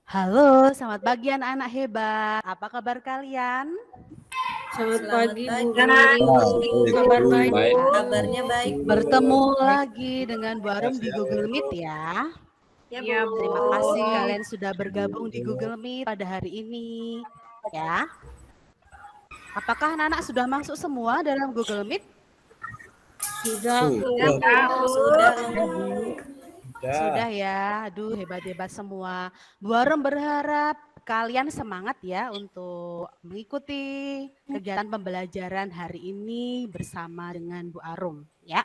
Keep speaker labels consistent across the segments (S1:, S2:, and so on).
S1: Halo, selamat pagi anak-anak hebat. Apa kabar kalian?
S2: Selamat pagi, Bu
S3: Guru.
S2: Kabar baik,
S3: Baik.
S2: Bu.
S4: Kabarnya baik, Bu.
S1: Bertemu lagi dengan Bu Arum di Google Meet ya.
S2: Ya, Bu.
S1: Terima kasih kalian sudah bergabung di Google Meet pada hari ini. Ya. Apakah anak-anak sudah masuk semua dalam Google Meet?
S2: Sudah.
S1: Sudah ya. Aduh, hebat-hebat semua. Bu Arum berharap kalian semangat ya untuk mengikuti kegiatan pembelajaran hari ini bersama dengan Bu Arum ya.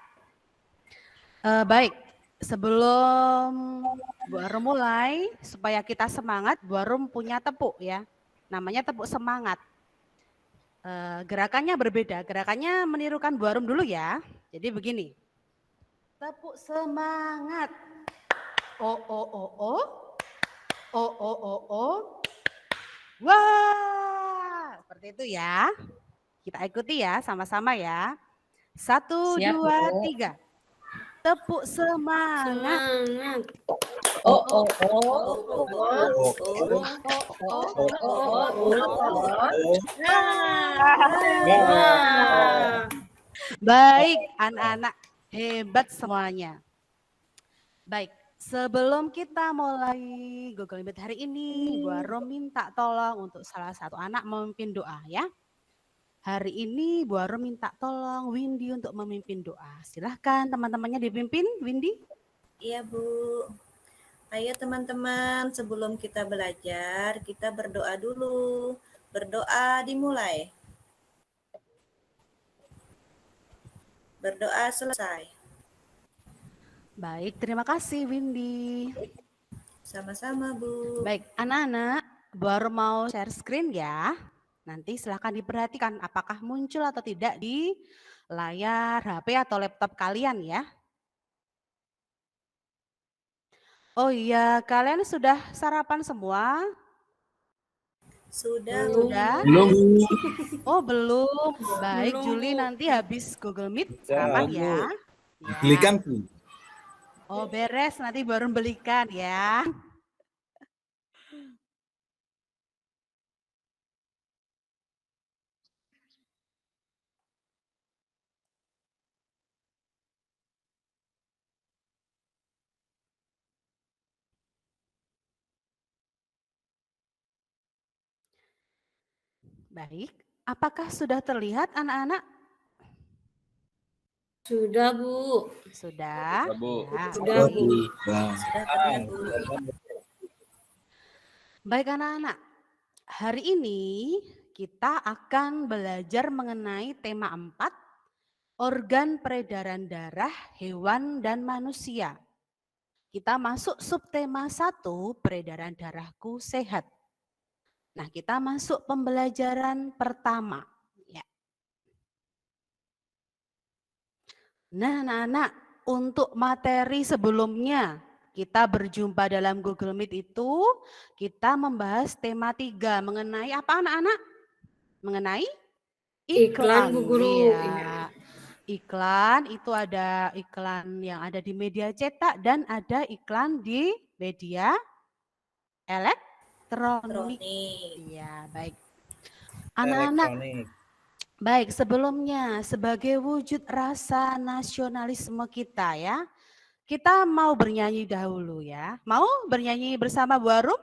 S1: Baik, sebelum Bu Arum mulai, supaya kita semangat, Bu Arum punya tepuk ya, namanya tepuk semangat. Gerakannya berbeda, gerakannya menirukan Bu Arum dulu ya. Jadi begini, tepuk semangat, oh oh oh oh, oh oh oh oh, wah, seperti itu ya. Kita ikuti ya, sama-sama ya. 1, 2, 3. Tepuk semangat.
S2: Oh, oh, oh.
S1: Baik, anak-anak hebat semuanya. Baik, sebelum kita mulai Google Meet hari ini, Bu Arum minta tolong untuk salah satu anak memimpin doa ya. Hari ini Bu Arum minta tolong Windy untuk memimpin doa. Silahkan teman-temannya dipimpin, Windy.
S4: Iya, Bu. Ayo teman-teman, sebelum kita belajar, kita berdoa dulu. Berdoa dimulai. Berdoa selesai.
S1: Baik, terima kasih Windy.
S4: Sama-sama, Bu.
S1: Baik, anak-anak, Bu Arum mau share screen ya. Nanti silahkan diperhatikan apakah muncul atau tidak di layar HP atau laptop kalian ya. Oh iya, kalian sudah sarapan semua?
S4: Sudah.
S3: Belum.
S1: Oh belum. Baik,
S2: Belum,
S1: Juli
S2: Bu.
S1: nanti habis Google Meet sarapan ya. Ya.
S3: Belikan, Bu.
S1: Oh beres, nanti baru belikan ya. Baik, apakah sudah terlihat anak-anak?
S2: Sudah, Bu.
S1: Sudah?
S3: Bu.
S1: Ya.
S2: Sudah, Bu.
S4: Sudah terlihat, Bu.
S1: Baik anak-anak, hari ini kita akan belajar mengenai tema 4, organ peredaran darah hewan dan manusia. Kita masuk subtema 1, peredaran darahku sehat. Nah, kita masuk pembelajaran pertama. Ya. Nah, anak-anak, untuk materi sebelumnya, kita berjumpa dalam Google Meet itu, kita membahas tema 3 mengenai apa anak-anak? Mengenai
S2: Iklan, Bu Guru.
S1: Iya. Iklan itu ada iklan yang ada di media cetak dan ada iklan di media elektronik. Iya, baik. Anak-anak, baik sebelumnya sebagai wujud rasa nasionalisme kita ya, kita mau bernyanyi dahulu ya. Mau bernyanyi bersama Bu Arum?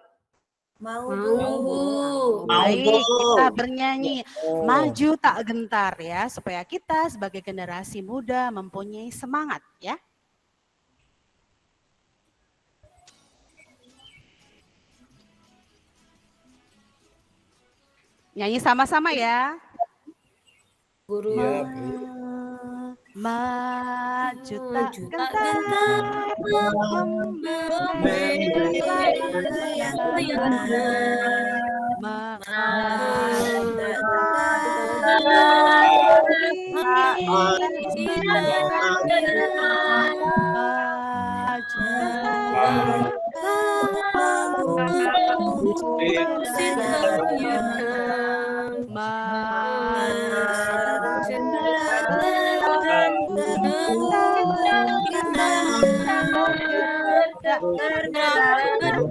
S4: Mau,
S2: Bu.
S1: Baik, kita bernyanyi maju tak gentar ya, supaya kita sebagai generasi muda mempunyai semangat ya. Nyanyi sama-sama ya.
S2: Guru.
S1: Maju tak gentar,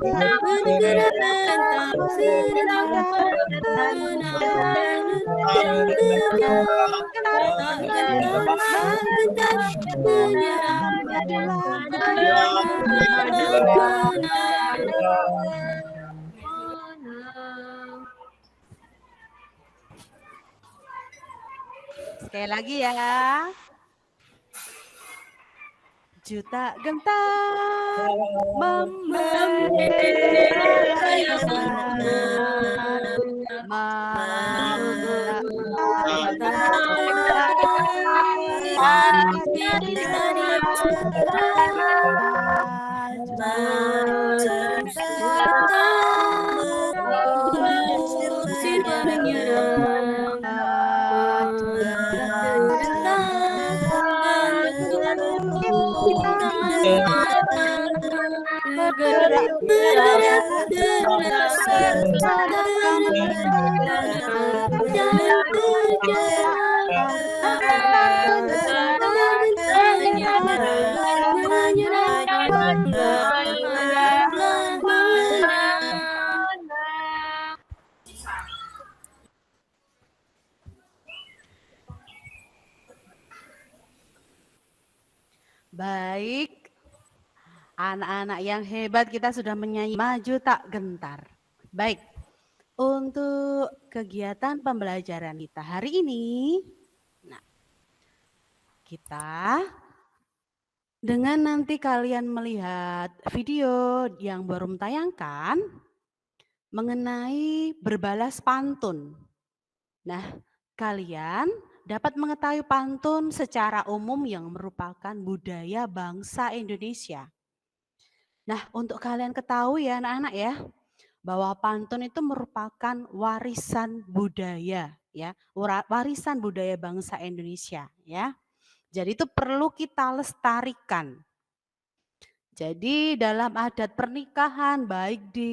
S2: bergerak tak sedang
S1: Sekali lagi ya. Juta gentar Baik, anak-anak yang hebat, kita sudah menyanyi Maju Tak Gentar. Baik, untuk kegiatan pembelajaran kita hari ini, nah, kita dengan nanti kalian melihat video yang baru tayangkan mengenai berbalas pantun. Nah, kalian dapat mengetahui pantun secara umum yang merupakan budaya bangsa Indonesia. Nah, untuk kalian ketahui ya anak-anak ya, bahwa pantun itu merupakan warisan budaya ya, warisan budaya bangsa Indonesia ya. Jadi itu perlu kita lestarikan. Jadi dalam adat pernikahan baik di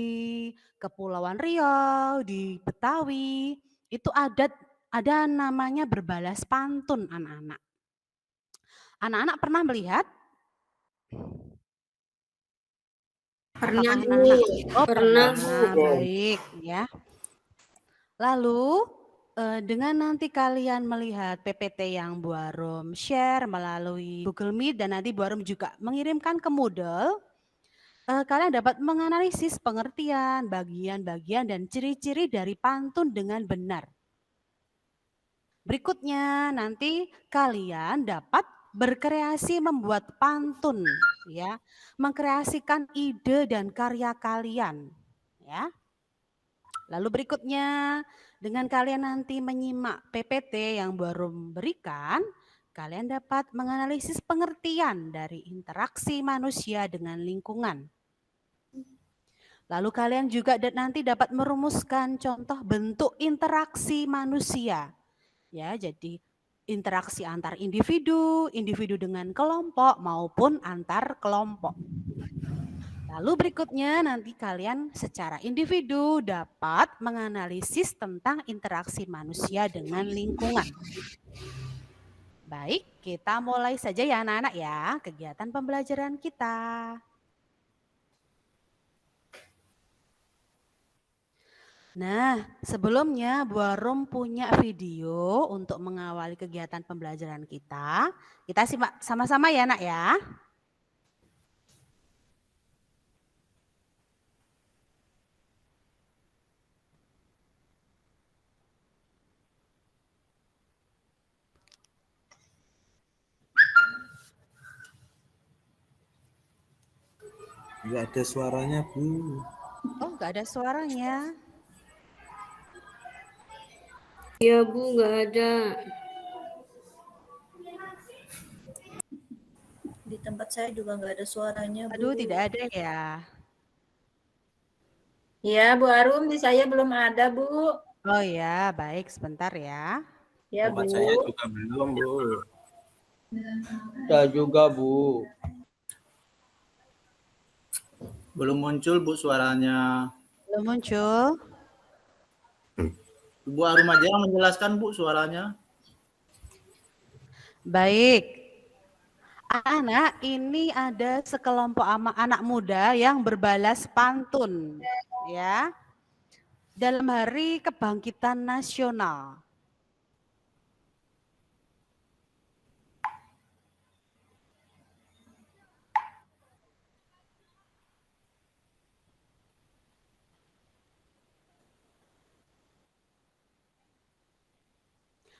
S1: Kepulauan Riau, di Betawi, itu ada namanya berbalas pantun anak-anak. Anak-anak pernah melihat?
S2: Pernah,
S1: Apakah
S2: Bu.
S1: anak-anak? Oh,
S2: Pernah,
S1: pernah.
S2: Bu.
S1: Baik ya. Lalu dengan nanti kalian melihat PPT yang Bu Arum share melalui Google Meet dan nanti Bu Arum juga mengirimkan ke Moodle, kalian dapat menganalisis pengertian, bagian-bagian dan ciri-ciri dari pantun dengan benar. Berikutnya nanti kalian dapat berkreasi membuat pantun ya, mengkreasikan ide dan karya kalian ya. Lalu berikutnya dengan kalian nanti menyimak PPT yang baru berikan, kalian dapat menganalisis pengertian dari interaksi manusia dengan lingkungan. Lalu kalian juga nanti dapat merumuskan contoh bentuk interaksi manusia. Ya, jadi interaksi antar individu, individu dengan kelompok maupun antar kelompok. Lalu berikutnya nanti kalian secara individu dapat menganalisis tentang interaksi manusia dengan lingkungan. Baik, kita mulai saja ya anak-anak ya, kegiatan pembelajaran kita. Nah, sebelumnya Bu Arum punya video untuk mengawali kegiatan pembelajaran kita. Kita simak sama-sama ya anak ya.
S3: Nggak ada suaranya, Bu.
S1: Oh, nggak ada suaranya.
S2: Ya, Bu, nggak ada.
S4: Di tempat saya juga nggak ada suaranya, Bu.
S1: Aduh, tidak ada ya.
S5: Ya, Bu Arum, di saya belum ada, Bu.
S1: Oh ya, baik, sebentar ya.
S5: Ya, Bu.
S3: Tempat saya juga belum, Bu.
S6: Ada juga, Bu.
S7: Belum muncul, Bu, suaranya.
S1: Belum muncul.
S7: Bu Arum aja yang menjelaskan, Bu, suaranya.
S1: Baik. Anak-anak, ini ada sekelompok anak muda yang berbalas pantun, ya, dalam Hari Kebangkitan Nasional.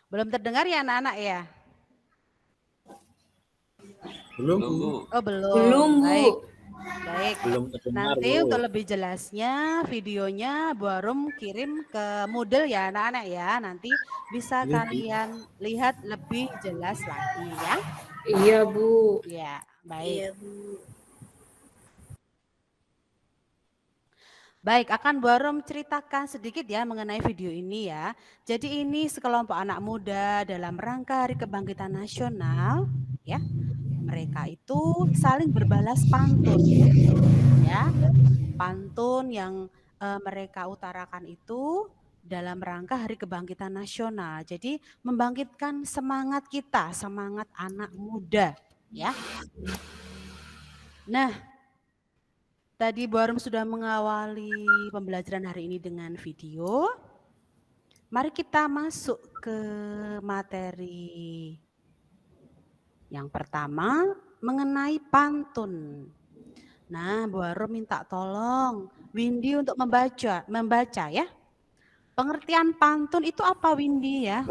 S1: Belum terdengar ya anak-anak ya?
S3: Belum, Belum, Bu.
S1: Oh belum.
S2: Belum, Bu.
S1: Baik. Baik.
S3: Belum terdengar,
S1: Nanti
S3: Bu.
S1: untuk lebih jelasnya videonya Bu Arum kirim ke Moodle ya anak-anak ya. Nanti bisa
S3: Iya, Bu.
S1: kalian lihat lebih jelas lagi ya.
S2: Iya, Bu.
S1: Ya, baik.
S4: Iya, Bu.
S1: Baik, akan Bu Arum ceritakan sedikit ya mengenai video ini ya. Jadi ini sekelompok anak muda dalam rangka Hari Kebangkitan Nasional ya. Mereka itu saling berbalas pantun ya. Pantun yang mereka utarakan itu dalam rangka Hari Kebangkitan Nasional. Jadi membangkitkan semangat kita, semangat anak muda ya. Nah, tadi Bu Arum sudah mengawali pembelajaran hari ini dengan video. Mari kita masuk ke materi. Yang pertama mengenai pantun. Nah, Bu Arum minta tolong Windy untuk membaca ya. Pengertian pantun itu apa Windy ya?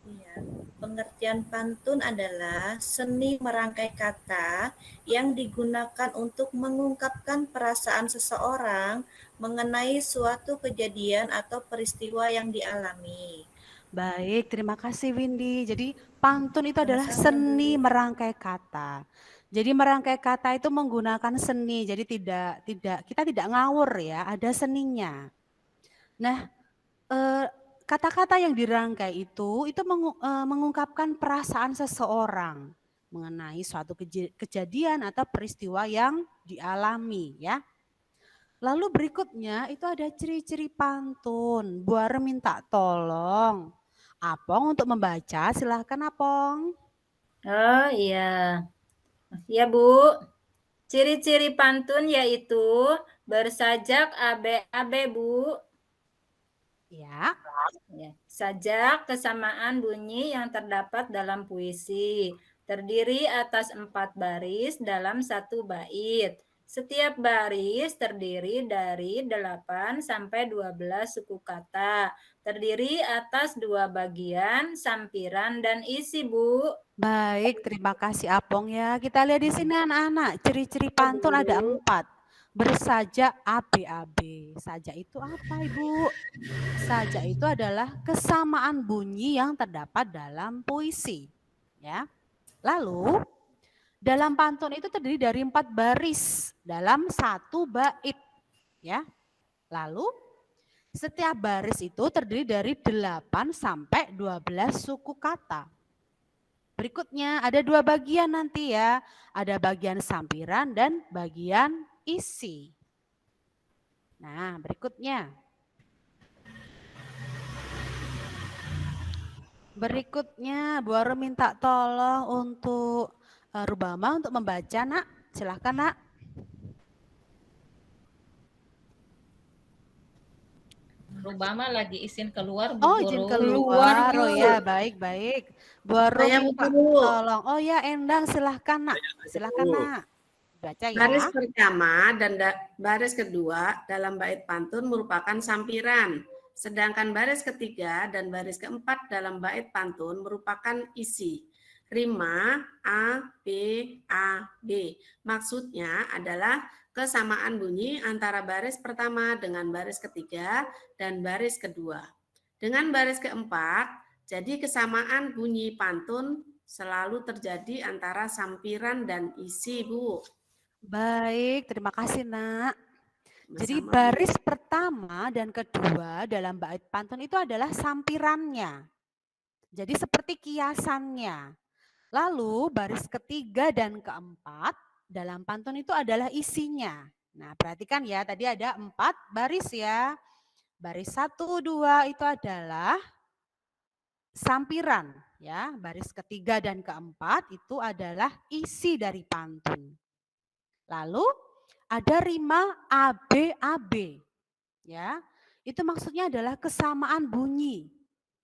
S4: Iya. Pengertian pantun adalah seni merangkai kata yang digunakan untuk mengungkapkan perasaan seseorang mengenai suatu kejadian atau peristiwa yang dialami.
S1: Baik, terima kasih Windy. Jadi pantun itu adalah
S4: Sama-sama,
S1: seni
S4: Bu.
S1: merangkai kata. Jadi merangkai kata itu menggunakan seni. Jadi kita tidak ngawur ya, ada seninya. Nah, kata-kata yang dirangkai itu mengungkapkan perasaan seseorang mengenai suatu kejadian atau peristiwa yang dialami ya. Lalu berikutnya itu ada ciri-ciri pantun. Bu Arum minta tolong Apong untuk membaca, silahkan Apong.
S5: Oh iya. Ya Bu. Ciri-ciri pantun yaitu bersajak abe-abe Bu.
S1: Ya.
S5: Ya. Sajak kesamaan bunyi yang terdapat dalam puisi. Terdiri atas 4 baris dalam 1 bait. Setiap baris terdiri dari 8 sampai 12 suku kata. Terdiri atas 2 bagian, sampiran dan isi, Bu.
S1: Baik, terima kasih Apong ya. Kita lihat di sini anak-anak, ciri-ciri pantun ada 4. Bersajak ABAB. Sajak itu apa Ibu? Sajak itu adalah kesamaan bunyi yang terdapat dalam puisi. Ya. Lalu dalam pantun itu terdiri dari 4 baris dalam 1 bait. Ya. Lalu setiap baris itu terdiri dari 8 sampai 12 suku kata. Berikutnya ada 2 bagian nanti ya. Ada bagian sampiran dan bagian isi. Nah, berikutnya. Berikutnya Bu Arum minta tolong untuk Rubama untuk membaca, Nak. Silahkan, Nak.
S6: Rubama lagi izin keluar, Bu
S1: Oh,
S6: Guru.
S1: izin keluar. Oh ya, baik. Bu Arum minta tolong. Oh ya, Endang silahkan, Nak. Silahkan, Nak. Baca ya.
S8: Baris pertama dan baris kedua dalam bait pantun merupakan sampiran. Sedangkan baris ketiga dan baris keempat dalam bait pantun merupakan isi. Rima A, B, A, B. Maksudnya adalah kesamaan bunyi antara baris pertama dengan baris ketiga dan baris kedua. Dengan baris keempat, jadi kesamaan bunyi pantun selalu terjadi antara sampiran dan isi, Bu.
S1: Baik, terima kasih, Nak. Jadi
S8: Sama-sama, Bu.
S1: baris pertama dan kedua dalam bait pantun itu adalah sampirannya. Jadi seperti kiasannya. Lalu baris ketiga dan keempat dalam pantun itu adalah isinya. Nah, perhatikan ya, tadi ada 4 baris ya. Baris 1, 2 itu adalah sampiran ya, baris ketiga dan keempat itu adalah isi dari pantun. Lalu ada rima ABAB, ya. Itu maksudnya adalah kesamaan bunyi.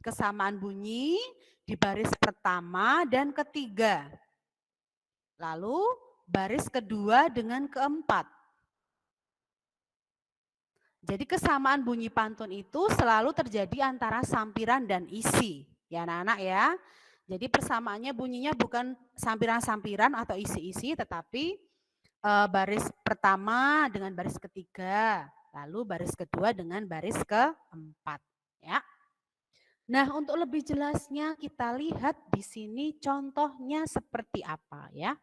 S1: Kesamaan bunyi di baris pertama dan ketiga. Lalu baris kedua dengan keempat. Jadi kesamaan bunyi pantun itu selalu terjadi antara sampiran dan isi. Ya anak-anak ya. Jadi persamaannya bunyinya bukan sampiran-sampiran atau isi-isi, tetapi baris pertama dengan baris ketiga. Lalu baris kedua dengan baris keempat. Ya. Nah, untuk lebih jelasnya kita lihat di sini contohnya seperti apa ya.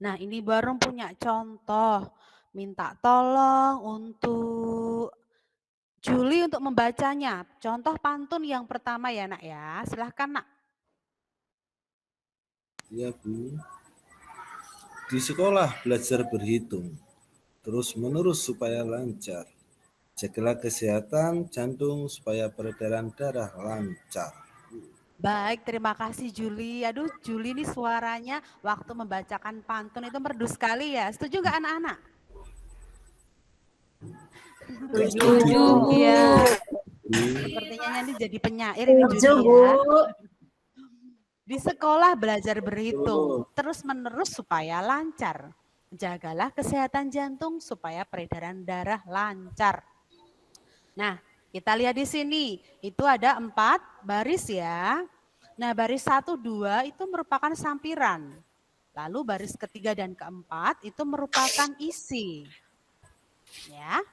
S1: Nah, ini baru punya contoh. Minta tolong untuk Juli untuk membacanya. Contoh pantun yang pertama ya nak ya. Silahkan nak.
S3: Iya Bu. Di sekolah belajar berhitung, terus menerus supaya lancar. Jagalah kesehatan jantung supaya peredaran darah lancar.
S1: Baik, terima kasih Juli. Aduh, Juli ini suaranya waktu membacakan pantun itu merdu sekali ya. Setuju nggak anak-anak?
S2: Setuju.
S1: Iya. Sepertinya ini jadi penyair ini Juli
S2: Setuju, Bu.
S1: ya. Di sekolah belajar berhitung, terus-menerus supaya lancar. Jagalah kesehatan jantung supaya peredaran darah lancar. Nah, kita lihat di sini, itu ada 4 baris ya. Nah, baris 1, 2 itu merupakan sampiran. Lalu baris ketiga dan keempat itu merupakan isi. Ya.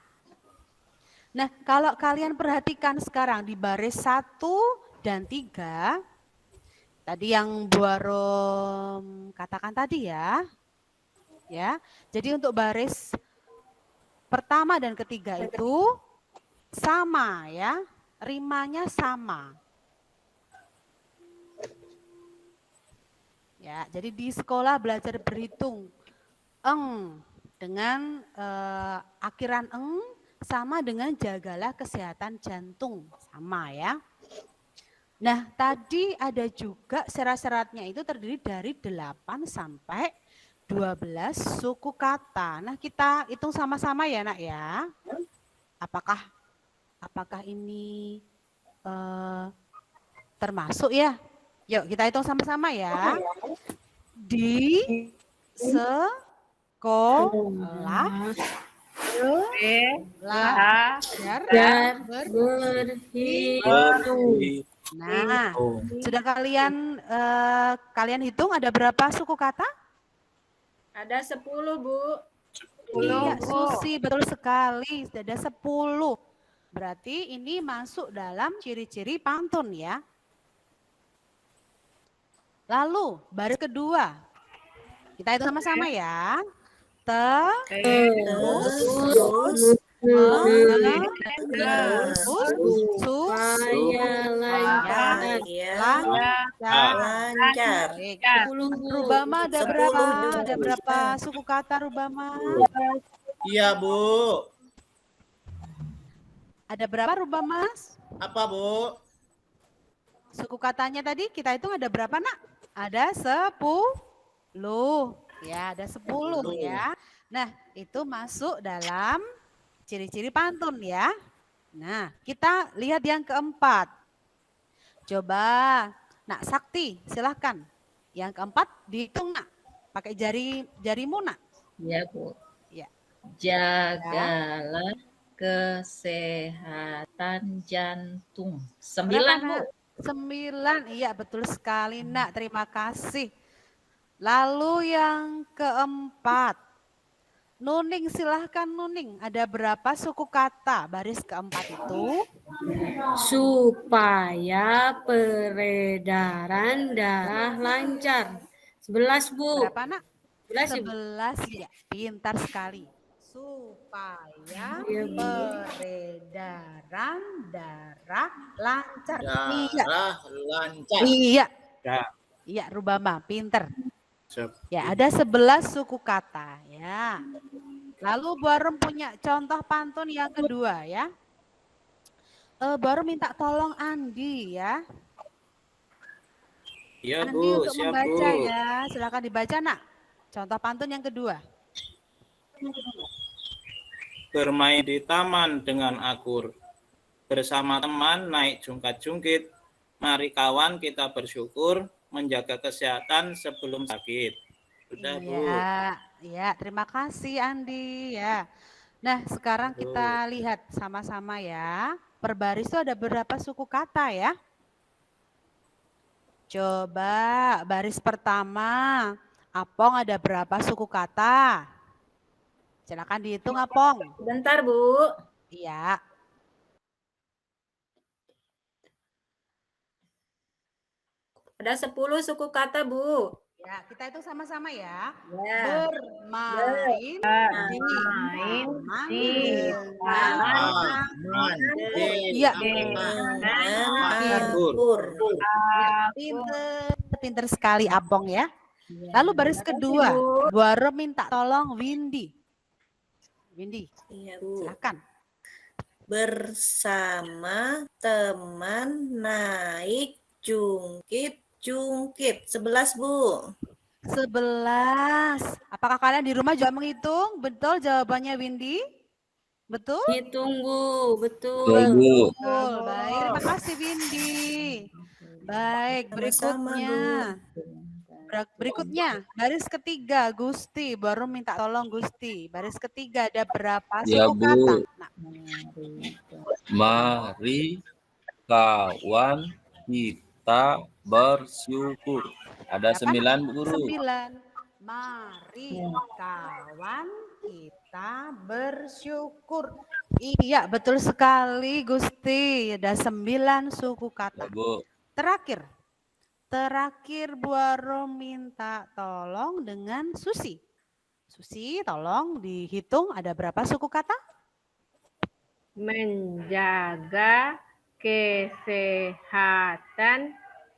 S1: Nah, kalau kalian perhatikan sekarang di baris 1 dan 3, tadi yang Bu Arom katakan tadi ya. Ya. Jadi untuk baris pertama dan ketiga itu sama ya, rimanya sama. Ya, jadi di sekolah belajar berhitung dengan akhiran sama dengan jagalah kesehatan jantung, sama ya. Nah, tadi ada juga syarat-syaratnya itu terdiri dari 8 sampai 12 suku kata. Nah, kita hitung sama-sama ya, Nak ya. Apakah ini termasuk ya? Yuk kita hitung sama-sama ya. Di sekolah belajar berhitung. Nah, sudah kalian hitung ada berapa suku kata?
S5: Ada 10, Bu.
S1: Iya, Susi, betul sekali. Sudah ada 10. Berarti ini masuk dalam ciri-ciri pantun ya. Lalu, baris kedua. Kita hitung sama-sama ya.
S4: Lancar.
S1: Rubama ada berapa? Ada berapa suku kata Rubama?
S7: Iya, Bu.
S1: Ada berapa Rubama?
S7: Apa, Bu?
S1: Suku katanya tadi kita hitung ada berapa, Nak? Ada 10. Ya, ada 10 ya. Nah, itu masuk dalam ciri-ciri pantun ya. Nah, kita lihat yang keempat. Coba, Nak Sakti, silahkan. Yang keempat dihitung, Nak. Pakai jarimu, Nak.
S6: Ya, Bu.
S1: Ya.
S6: Jagalah kesehatan jantung. 9,
S1: Berapa,
S6: Bu.
S1: Nak? 9, iya betul sekali, Nak. Terima kasih. Lalu yang keempat. Nuning, silahkan Nuning. Ada berapa suku kata baris keempat itu?
S2: Supaya peredaran darah lancar. 11, Bu.
S1: Berapa, Nak?
S2: 11, Ibu.
S1: 11, ya. Pintar sekali. Supaya peredaran darah lancar. Iya.
S7: Darah lancar.
S1: Iya.
S7: Ya.
S1: Iya, Rubama, pinter.
S7: Siap.
S1: Ya, ada 11 suku kata ya. Lalu Barum punya contoh pantun yang kedua ya. Baru minta tolong Andi ya.
S7: Iya,
S1: Andi
S7: Bu.
S1: untuk
S7: Siap,
S1: membaca
S7: Bu.
S1: ya. Silakan dibaca, Nak. Contoh pantun yang kedua.
S7: Bermain di taman dengan akur. Bersama teman naik jungkat-jungkit. Mari kawan kita bersyukur menjaga kesehatan sebelum sakit. Sudah, Bu.
S1: Iya, ya, terima kasih Andi ya. Nah, sekarang
S7: Bu.
S1: kita lihat sama-sama ya. Per baris itu ada berapa suku kata ya? Coba baris pertama, Apong ada berapa suku kata? Silakan dihitung Apong.
S5: Bentar, Bu.
S1: Iya.
S5: Ada 10 suku kata, Bu.
S1: Ya, kita itu sama-sama ya.
S5: Ya.
S1: Bermain di taman dengan Iya.
S3: Akur.
S1: Pinter sekali Apong ya. Lalu baris kedua, Buaro minta tolong Windy. Windy,
S4: Iya, Bu.
S1: silakan.
S4: Bersama teman naik jungkit-jungkit. 11, Bu.
S1: 11. Apakah kalian di rumah juga menghitung? Betul jawabannya Windy? Betul?
S2: Hitung, Bu. Betul.
S1: Betul. Baik, terima kasih Windy. Baik,
S4: Sama-sama,
S1: berikutnya baris ketiga Gusti, baru minta tolong Gusti. Baris ketiga ada berapa
S9: Ya,
S1: suku
S9: Bu.
S1: kata? Nah,
S9: Mari kawan kita bersyukur. Ada
S1: ya kan?
S9: 9, Bu Guru.
S1: 9. Mari kawan kita bersyukur. Iya, betul sekali Gusti. Ada 9 suku kata.
S9: Ya, Bu.
S1: Terakhir Buaro minta tolong dengan Susi. Susi, tolong dihitung ada berapa suku kata?
S10: Menjaga kesehatan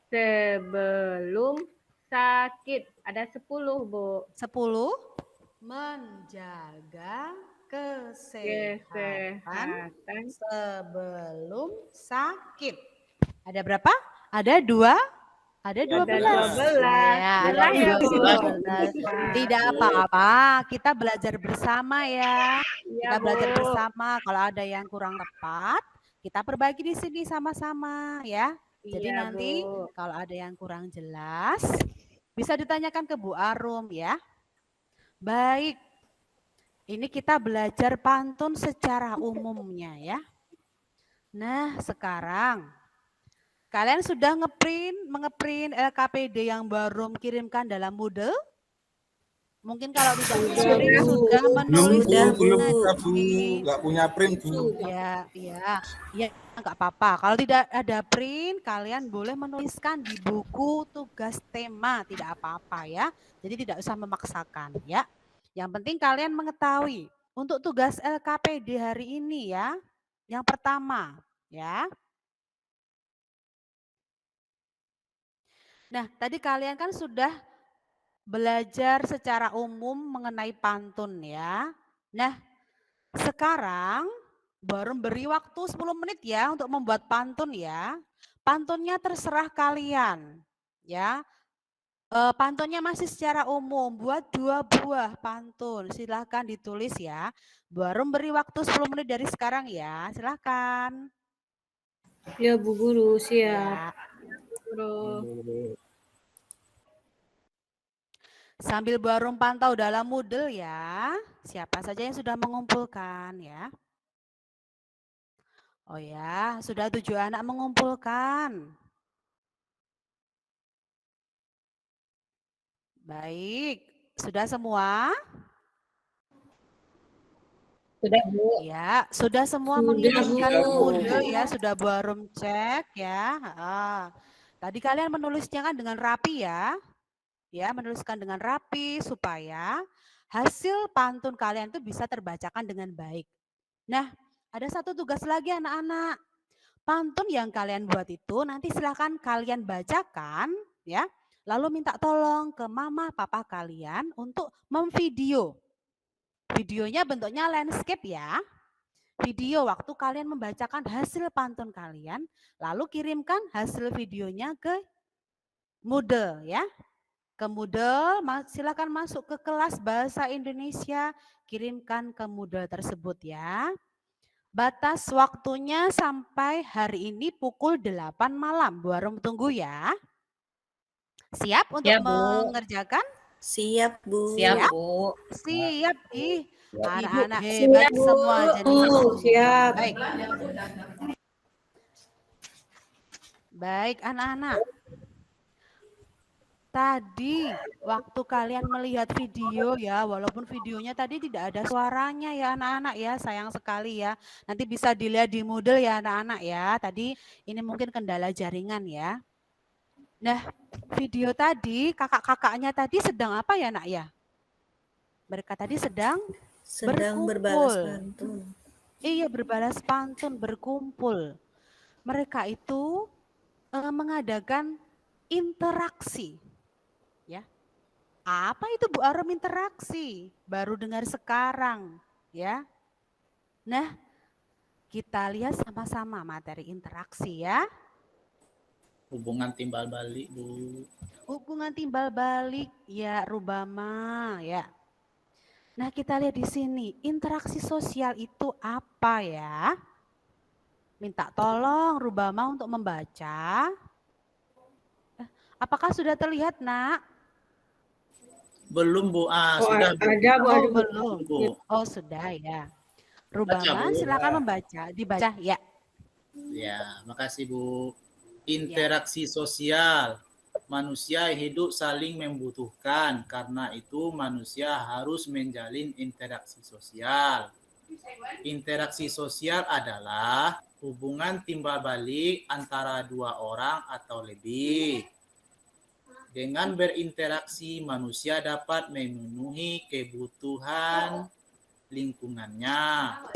S10: sebelum sakit. Ada 10, Bu.
S1: 10. Menjaga kesehatan sebelum sakit. Ada berapa? Ada 2. Ada 12. Ya, ada 12. Tidak apa-apa, kita belajar bersama ya. Kita belajar bersama. Kalau ada yang kurang tepat, kita perbaiki di sini sama-sama ya. Jadi nanti kalau ada yang kurang jelas, bisa ditanyakan ke Bu Arum ya. Baik, ini kita belajar pantun secara umumnya ya. Nah, sekarang kalian sudah mengeprint LKPD yang baru kirimkan dalam Moodle? Mungkin kalau tidak sudah menulis
S3: Belum, Bu. Nggak punya print, Bu.
S1: Ya, nggak apa-apa. Kalau tidak ada print, kalian boleh menuliskan di buku tugas tema, tidak apa-apa ya. Jadi tidak usah memaksakan ya. Yang penting kalian mengetahui untuk tugas LKPD hari ini ya. Yang pertama ya. Nah, tadi kalian kan sudah belajar secara umum mengenai pantun ya. Nah, sekarang baru beri waktu 10 menit ya untuk membuat pantun ya. Pantunnya terserah kalian ya. Pantunnya masih secara umum, buat 2 buah pantun. Silahkan ditulis ya. Baru beri waktu 10 menit dari sekarang ya. Silahkan.
S2: Ya, Bu Guru, siap.
S1: Ya. Sambil Barum pantau dalam Moodle ya. Siapa saja yang sudah mengumpulkan ya. Oh ya, sudah 7 anak mengumpulkan. Baik, sudah semua?
S6: Sudah, Bu.
S1: Ya, sudah semua
S2: Sudah,
S1: mengirimkan ke
S2: Bu.
S1: Moodle ya, sudah Barum cek ya. Tadi kalian menulisnya kan dengan rapi ya. Ya, menuliskan dengan rapi supaya hasil pantun kalian itu bisa terbacakan dengan baik. Nah, ada satu tugas lagi anak-anak. Pantun yang kalian buat itu nanti silahkan kalian bacakan ya. Lalu minta tolong ke mama papa kalian untuk memvideo. Videonya bentuknya landscape ya. Video waktu kalian membacakan hasil pantun kalian, lalu kirimkan hasil videonya ke Moodle ya. Ke Moodle, silakan masuk ke kelas bahasa Indonesia, kirimkan ke Moodle tersebut ya. Batas waktunya sampai hari ini pukul 8 malam. Bu Arum tunggu ya. Siap untuk
S6: Ya, Bu.
S1: mengerjakan?
S4: Siap, Bu.
S6: Siap, Bu.
S1: Siap. Ih,
S8: Ibu,
S1: anak-anak
S2: siap,
S1: hebat
S2: Bu.
S1: semua jadinya.
S2: Siap.
S1: Baik. Baik, anak-anak. Tadi waktu kalian melihat video ya, walaupun videonya tadi tidak ada suaranya ya anak-anak ya, sayang sekali ya. Nanti bisa dilihat di Moodle ya anak-anak ya. Tadi ini mungkin kendala jaringan ya. Nah, video tadi kakak-kakaknya tadi sedang apa ya nak ya? Mereka tadi sedang
S4: berbalas
S1: berkumpul.
S4: pantun.
S1: Iya, berbalas pantun, berkumpul. Mereka itu mengadakan interaksi. Ya. Apa itu Bu Arum interaksi? Baru dengar sekarang, ya. Nah, kita lihat sama-sama materi interaksi ya.
S7: Hubungan timbal balik, Bu.
S1: Hubungan timbal balik ya Rubama ya. Nah, kita lihat di sini, interaksi sosial itu apa ya? Minta tolong Rubama untuk membaca. Apakah sudah terlihat, Nak?
S7: Belum, Bu.
S2: Ada,
S7: Sudah, Bu.
S2: Bu.
S1: Oh,
S2: Ada, Bu.
S1: belum.
S7: Bu.
S1: Oh, sudah ya.
S7: Baca,
S1: Rubama,
S7: Bu.
S1: silakan membaca, dibaca ya.
S7: Ya, makasih, Bu. Interaksi sosial. Manusia hidup saling membutuhkan, karena itu manusia harus menjalin interaksi sosial. Interaksi sosial adalah hubungan timbal balik antara dua orang atau lebih. Dengan berinteraksi, manusia dapat memenuhi kebutuhan lingkungannya.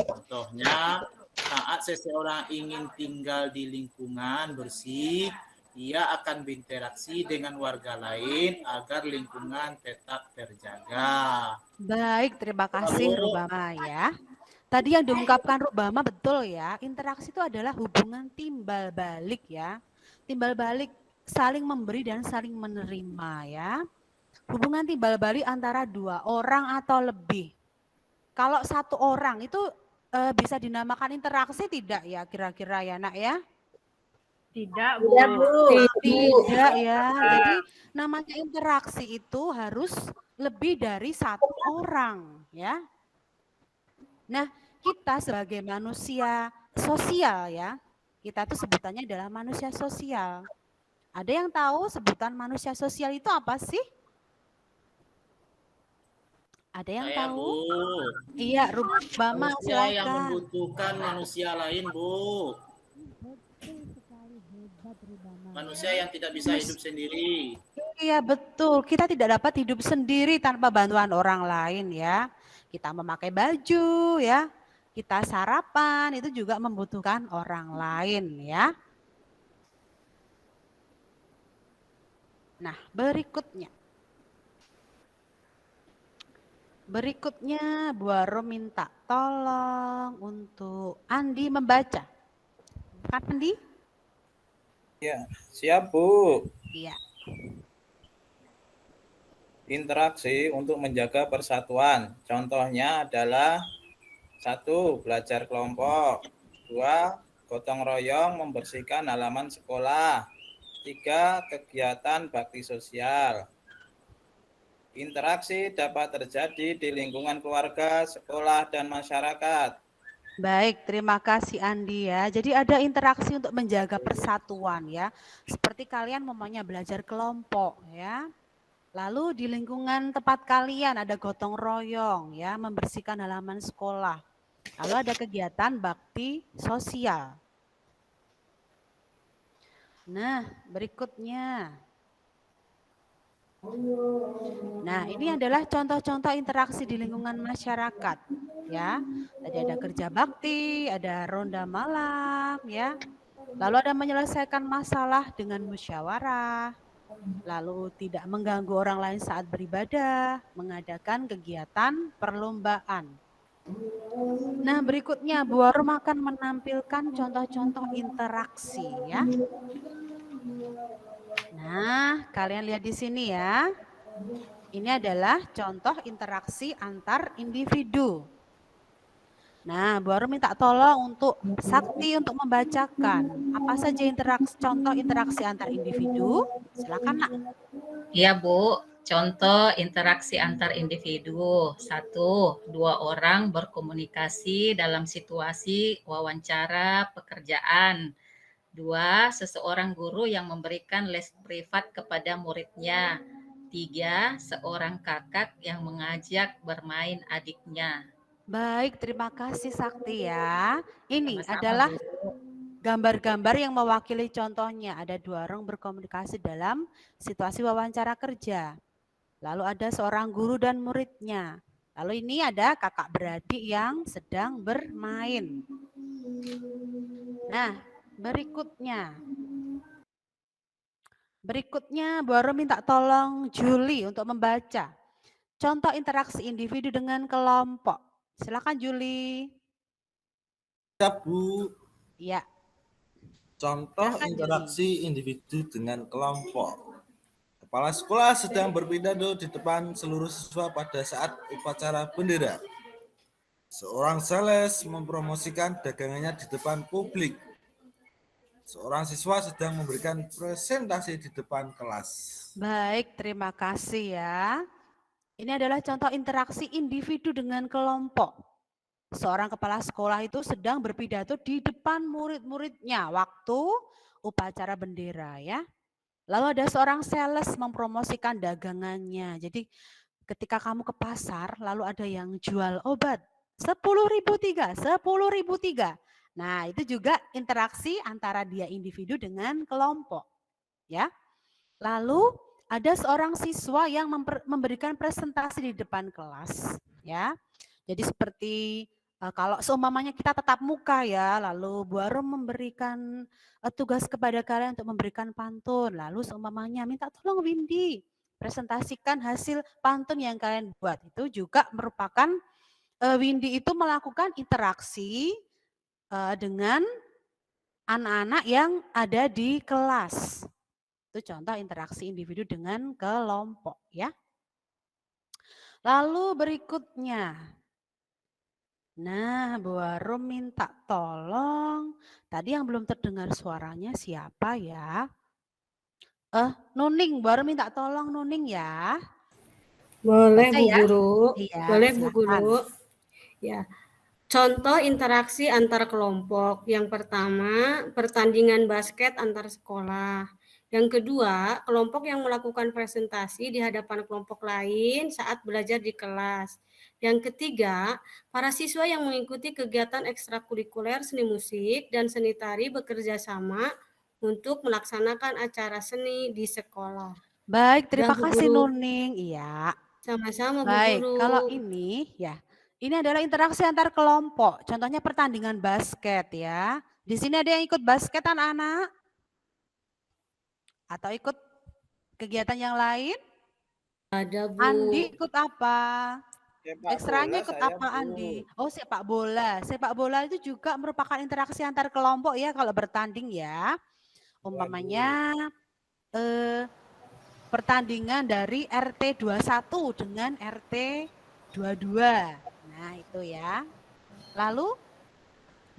S7: Contohnya, saat seseorang ingin tinggal di lingkungan bersih, ia akan berinteraksi dengan warga lain agar lingkungan tetap terjaga.
S1: Baik, terima kasih Rubama ya. Tadi yang diungkapkan Rubama betul ya, interaksi itu adalah hubungan timbal balik ya. Timbal balik saling memberi dan saling menerima ya. Hubungan timbal balik antara dua orang atau lebih. Kalau satu orang itu bisa dinamakan interaksi tidak ya kira-kira ya nak ya?
S10: Tidak, Bu.
S1: Tidak ya. Jadi namanya interaksi itu harus lebih dari satu orang ya. Nah, kita sebagai manusia sosial ya, kita tuh sebutannya adalah manusia sosial. Ada yang tahu sebutan manusia sosial itu apa sih? Ada yang tahu?
S7: Bu.
S1: Iya, Rubama
S7: Manusia yang
S1: silakan.
S7: membutuhkan manusia lain, Bu. Manusia yang tidak bisa hidup sendiri.
S1: Iya betul, kita tidak dapat hidup sendiri tanpa bantuan orang lain ya. Kita memakai baju ya, kita sarapan itu juga membutuhkan orang lain ya. Nah berikutnya Bu Arum minta tolong untuk Andi membaca. Kan Andi?
S7: Ya, siap, Bu.
S1: Iya.
S7: Interaksi untuk menjaga persatuan. Contohnya adalah 1. Belajar kelompok. 2. Gotong royong membersihkan halaman sekolah. 3. Kegiatan bakti sosial. Interaksi dapat terjadi di lingkungan keluarga, sekolah, dan masyarakat.
S1: Baik, terima kasih Andi ya. Jadi ada interaksi untuk menjaga persatuan ya. Seperti kalian memangnya belajar kelompok ya. Lalu di lingkungan tempat kalian ada gotong royong ya, membersihkan halaman sekolah. Lalu ada kegiatan bakti sosial. Nah, berikutnya. Nah, ini adalah contoh-contoh interaksi di lingkungan masyarakat, ya. Tadi ada kerja bakti, ada ronda malam, ya. Lalu ada menyelesaikan masalah dengan musyawarah, lalu tidak mengganggu orang lain saat beribadah, mengadakan kegiatan perlombaan. Nah, berikutnya Bu Arum akan menampilkan contoh-contoh interaksi, ya. Nah, kalian lihat di sini ya. Ini adalah contoh interaksi antar individu. Nah, Bu Arum minta tolong untuk Sakti untuk membacakan apa saja contoh interaksi antar individu. Silakan, Nak.
S6: Iya, Bu. Contoh interaksi antar individu. 1, 2 orang berkomunikasi dalam situasi wawancara pekerjaan. 2, seseorang guru yang memberikan les privat kepada muridnya. 3, seorang kakak yang mengajak bermain adiknya.
S1: Baik, terima kasih Sakti ya. Ini
S6: Sama-sama,
S1: adalah
S6: Bu.
S1: gambar-gambar yang mewakili contohnya. Ada 2 orang berkomunikasi dalam situasi wawancara kerja. Lalu ada seorang guru dan muridnya. Lalu ini ada kakak beradik yang sedang bermain. Nah, berikutnya Bu Arum minta tolong Juli untuk membaca contoh interaksi individu dengan kelompok. Silakan Juli.
S3: Siap, Bu.
S1: Ya.
S3: Contoh
S1: Silakan,
S3: interaksi individu dengan kelompok. Kepala sekolah sedang berpidato di depan seluruh siswa pada saat upacara bendera. Seorang sales mempromosikan dagangannya di depan publik. Seorang siswa sedang memberikan presentasi di depan kelas.
S1: Baik, terima kasih ya. Ini adalah contoh interaksi individu dengan kelompok. Seorang kepala sekolah itu sedang berpidato di depan murid-muridnya waktu upacara bendera ya. Lalu ada seorang sales mempromosikan dagangannya. Jadi ketika kamu ke pasar lalu ada yang jual obat 10.003, 10.003. Nah, itu juga interaksi antara dia individu dengan kelompok. Ya. Lalu ada seorang siswa yang memberikan presentasi di depan kelas, ya. Jadi seperti kalau seumpamanya kita tatap muka ya, lalu Bu Arum memberikan tugas kepada kalian untuk memberikan pantun, lalu seumpamanya minta tolong Windy presentasikan hasil pantun yang kalian buat. Itu juga merupakan Windy itu melakukan interaksi dengan anak-anak yang ada di kelas. Itu contoh interaksi individu dengan kelompok ya. Lalu berikutnya. Nah, Bu Arum minta tolong. Tadi yang belum terdengar suaranya siapa ya? Nuning, Bu Arum minta tolong Nuning ya.
S2: Boleh,
S1: Baca
S2: Bu
S1: ya?
S2: Guru.
S1: Iya,
S2: Boleh, Bu
S1: silakan.
S2: Guru. Ya. Contoh interaksi antar kelompok. Yang pertama, pertandingan basket antar sekolah. Yang kedua, kelompok yang melakukan presentasi di hadapan kelompok lain saat belajar di kelas. Yang ketiga, para siswa yang mengikuti kegiatan ekstrakurikuler seni musik dan seni tari bekerja sama untuk melaksanakan acara seni di sekolah.
S1: Baik, terima
S2: Bu
S1: kasih
S2: Guru.
S1: Nuning. Iya.
S2: Sama-sama, Bu
S1: Baik,
S2: Guru.
S1: kalau ini ya, ini adalah interaksi antar kelompok. Contohnya pertandingan basket ya. Di sini ada yang ikut basket anak-anak? Atau ikut kegiatan yang lain?
S2: Ada, Bu.
S1: Andi ikut apa?
S7: Sepak
S1: Ekstranya
S7: bola
S1: ikut
S7: saya,
S1: apa
S7: Bu.
S1: Andi? Oh, sepak bola. Sepak bola itu juga merupakan interaksi antar kelompok ya kalau bertanding ya. Umpamanya pertandingan dari RT 21 dengan RT 22. Nah, itu ya. Lalu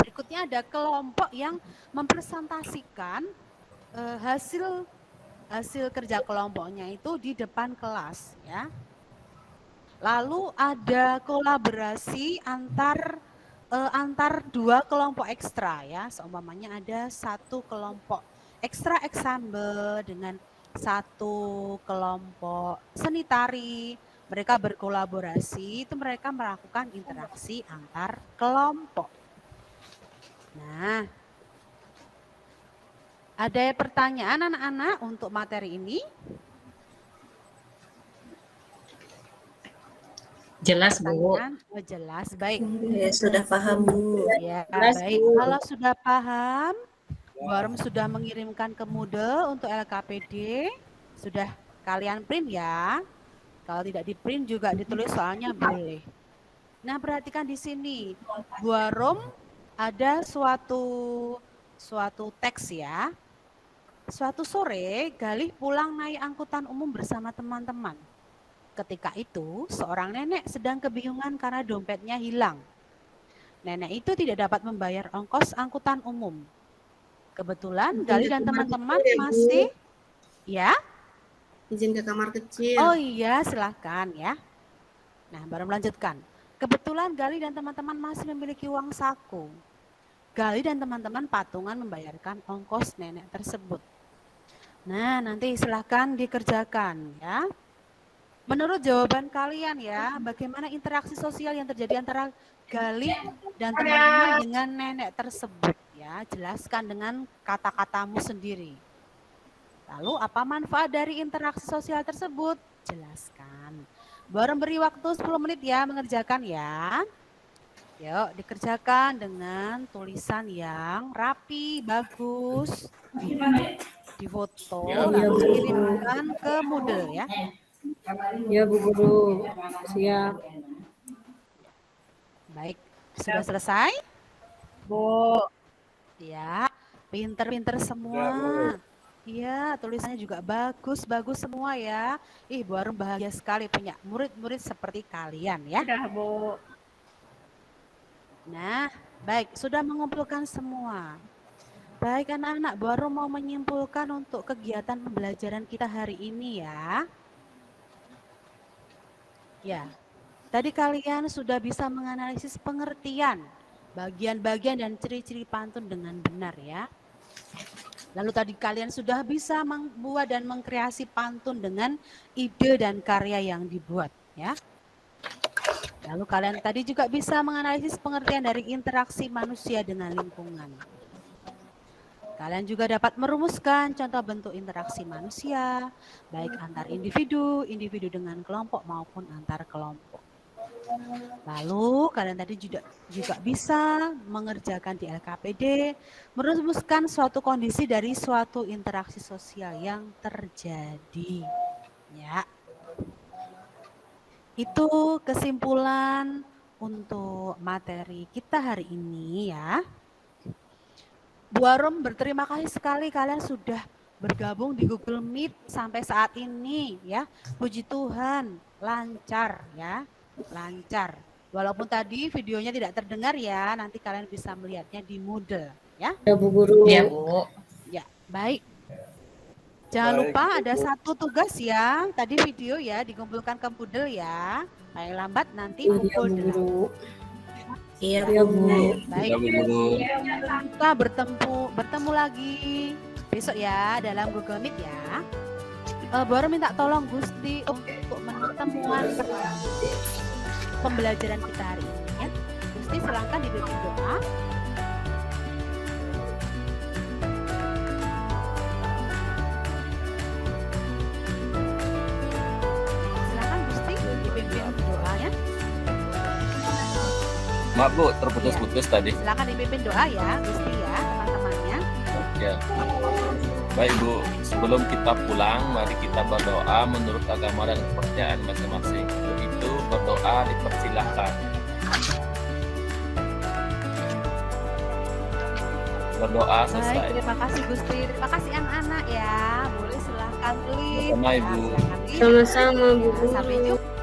S1: berikutnya ada kelompok yang mempresentasikan hasil kerja kelompoknya itu di depan kelas ya. Lalu ada kolaborasi antar 2 kelompok ekstra ya. Seumpamanya ada 1 kelompok ekstra ensemble dengan 1 kelompok seni tari. Mereka berkolaborasi, itu mereka melakukan interaksi antar kelompok. Nah, ada pertanyaan anak-anak untuk materi ini?
S6: Jelas, Bu.
S1: Oh, jelas, baik.
S4: Ya, sudah paham, Bu.
S1: Ya,
S6: Jelas,
S1: baik.
S6: Bu.
S1: Kalau sudah paham, Bu Arum sudah mengirimkan ke Moodle untuk LKPD. Sudah kalian print ya. Kalau tidak di print juga ditulis soalnya boleh. Nah, perhatikan di sini. Bu Arum ada suatu teks ya. Suatu sore, Galih pulang naik angkutan umum bersama teman-teman. Ketika itu, seorang nenek sedang kebingungan karena dompetnya hilang. Nenek itu tidak dapat membayar ongkos angkutan umum. Kebetulan Galih dan teman-teman masih, ya?
S2: Izin ke kamar kecil.
S1: Oh iya, silakan ya. Nah, baru melanjutkan. Kebetulan Galih dan teman-teman masih memiliki uang saku. Galih dan teman-teman patungan membayarkan ongkos nenek tersebut. Nah, nanti silakan dikerjakan ya. Menurut jawaban kalian ya, bagaimana interaksi sosial yang terjadi antara Galih dan teman-teman dengan nenek tersebut ya? Jelaskan dengan kata-katamu sendiri. Lalu apa manfaat dari interaksi sosial tersebut? Jelaskan. Baru beri waktu 10 menit ya mengerjakan ya. Yuk dikerjakan dengan tulisan yang rapi, bagus. Difoto, lalu dikirimkan ke Moodle ya.
S2: Ya Bu Guru, siap.
S1: Baik, sudah selesai?
S10: Bu.
S1: Ya, pinter-pinter semua. Iya, tulisannya juga bagus-bagus semua ya. Ih, Bu Arum bahagia sekali punya murid-murid seperti kalian ya.
S10: Sudah, Bu.
S1: Nah, baik, sudah mengumpulkan semua. Baik anak-anak, Bu Arum mau menyimpulkan untuk kegiatan pembelajaran kita hari ini ya. Ya, tadi kalian sudah bisa menganalisis pengertian, bagian-bagian dan ciri-ciri pantun dengan benar ya. Lalu tadi kalian sudah bisa membuat dan mengkreasi pantun dengan ide dan karya yang dibuat ya. Lalu kalian tadi juga bisa menganalisis pengertian dari interaksi manusia dengan lingkungan. Kalian juga dapat merumuskan contoh bentuk interaksi manusia, baik antar individu, individu dengan kelompok maupun antar kelompok. Lalu kalian tadi juga bisa mengerjakan di LKPD, merumuskan suatu kondisi dari suatu interaksi sosial yang terjadi. Ya. Itu kesimpulan untuk materi kita hari ini ya. Bu Arum berterima kasih sekali kalian sudah bergabung di Google Meet sampai saat ini ya. Puji Tuhan, lancar ya. Lancar. Walaupun tadi videonya tidak terdengar ya, nanti kalian bisa melihatnya di Moodle ya.
S2: Ya Bu Guru.
S6: Ya, Bu.
S1: Ya, baik. Jangan lupa ada satu tugas ya, tadi video ya dikumpulkan ke Moodle ya. Paling lambat nanti pukul 8.
S4: Iya,
S2: Ya Bu.
S1: Baik.
S9: Ya, Bu Guru.
S1: Kita bertemu lagi besok ya dalam Google Meet ya. Baru minta tolong Gusti untuk temuan pembelajaran kita hari ini ya. Gusti silakan dipimpin doa. Silakan Gusti dipimpin doanya.
S9: Maaf Bu, terputus-putus tadi.
S1: Silakan dipimpin doa ya Gusti ya teman-temannya.
S9: Ya. Baik Bu, sebelum kita pulang, mari kita berdoa menurut agama dan kepercayaan masing-masing. Untuk itu berdoa dipersilahkan. Berdoa
S1: Baik,
S9: selesai.
S1: terima kasih Gusti. Terima kasih anak-anak ya. Boleh silakan please.
S9: Sama-sama,
S1: Ya,
S9: Ibu.
S1: silakan, please.
S2: Sama-sama Bu Guru.
S1: Sampai jumpa.